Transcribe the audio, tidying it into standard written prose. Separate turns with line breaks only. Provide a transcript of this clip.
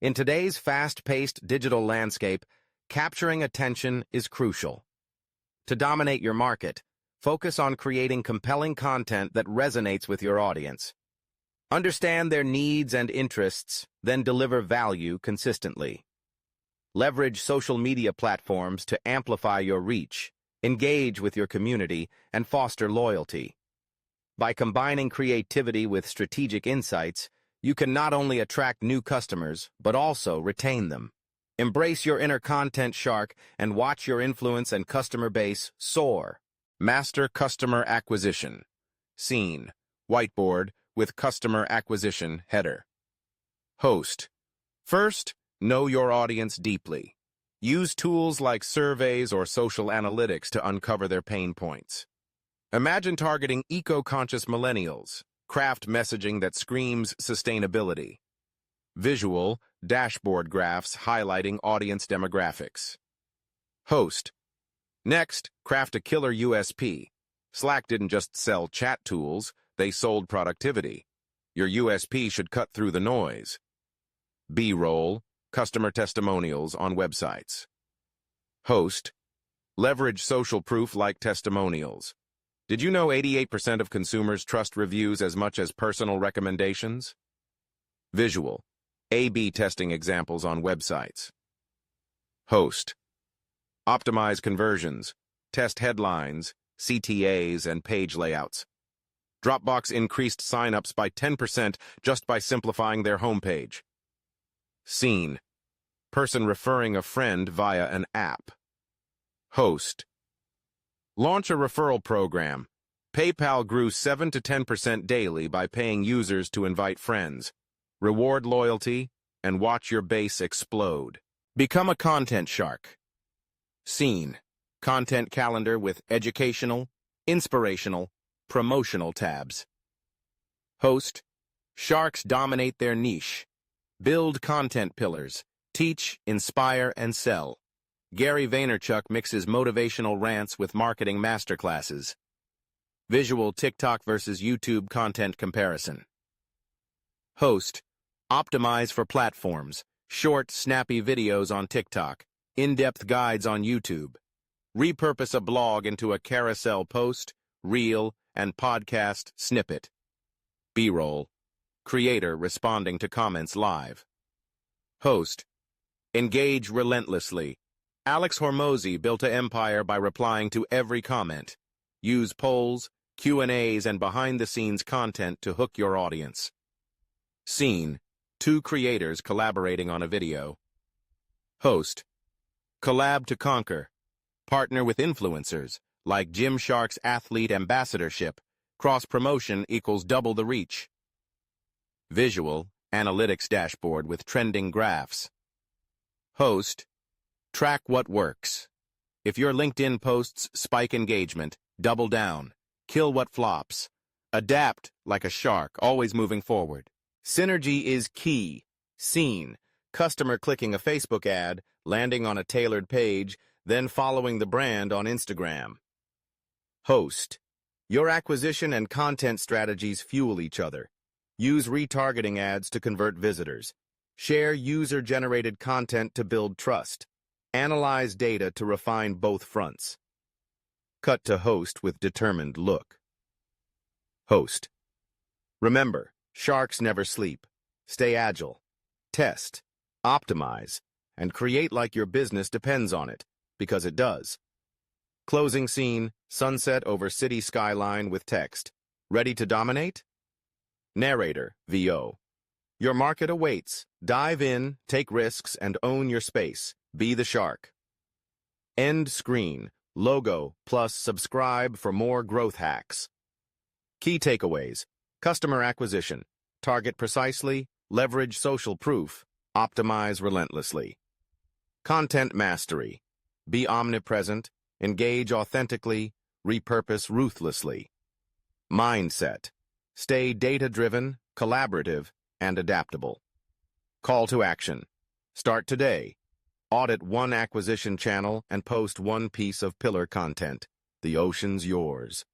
In today's fast-paced digital landscape, capturing attention is crucial. To dominate your market, focus on creating compelling content that resonates with your audience. Understand their needs and interests, then deliver value consistently. Leverage social media platforms to amplify your reach, engage with your community, and foster loyalty. By combining creativity with strategic insights, you can not only attract new customers, but also retain them. Embrace your inner content shark and watch your influence and customer base soar. Master customer acquisition. Scene. Whiteboard with customer acquisition header. Host. First, know your audience deeply. Use tools like surveys or social analytics to uncover their pain points. Imagine targeting eco-conscious millennials. Craft messaging that screams sustainability. Visual, dashboard graphs highlighting audience demographics. Host. Next, craft a killer USP. Slack didn't just sell chat tools, they sold productivity. Your USP should cut through the noise. B-roll, customer testimonials on websites. Host. Leverage social proof like testimonials. Did you know 88% of consumers trust reviews as much as personal recommendations? Visual. A/B testing examples on websites. Host. Optimize conversions. Test headlines, CTAs, and page layouts. Dropbox increased signups by 10% just by simplifying their homepage. Scene. Person referring a friend via an app. Host. Launch a referral program. PayPal grew 7 to 10% daily by paying users to invite friends. Reward loyalty and watch your base explode. Become a content shark. Scene. Content calendar with educational, inspirational, promotional tabs. Host. Sharks dominate their niche. Build content pillars. Teach, inspire, and sell. Gary Vaynerchuk mixes motivational rants with marketing masterclasses. Visual TikTok versus YouTube content comparison. Host. Optimize for platforms. Short, snappy videos on TikTok. In-depth guides on YouTube. Repurpose a blog into a carousel post, reel, and podcast snippet. B-roll. Creator responding to comments live. Host. Engage relentlessly. Alex Hormozi built an empire by replying to every comment. Use polls, Q&As, and behind-the-scenes content to hook your audience. Scene. Two creators collaborating on a video. Host. Collab to conquer. Partner with influencers, like Gymshark's athlete ambassadorship. Cross-promotion equals double the reach. Visual, analytics dashboard with trending graphs. Host. Track what works. If your LinkedIn posts spike engagement, double down. Kill what flops. Adapt like a shark, always moving forward. Synergy is key. Scene. Customer clicking a Facebook ad, landing on a tailored page, then following the brand on Instagram. Host. Your acquisition and content strategies fuel each other. Use retargeting ads to convert visitors. Share user-generated content to build trust. Analyze data to refine both fronts. Cut to host with determined look. Host. Remember, sharks never sleep. Stay agile. Test. Optimize. And create like your business depends on it, because it does. Closing scene, sunset over city skyline with text. Ready to dominate? Narrator, VO. Your market awaits. Dive in, take risks, and own your space. Be the shark. End screen, logo, plus subscribe for more growth hacks. Key takeaways. Customer acquisition. Target precisely, leverage social proof, optimize relentlessly. Content mastery. Be omnipresent, engage authentically, repurpose ruthlessly. Mindset. Stay data-driven, collaborative, and adaptable. Call to action. Start today. Audit one acquisition channel and post one piece of pillar content. The ocean's yours.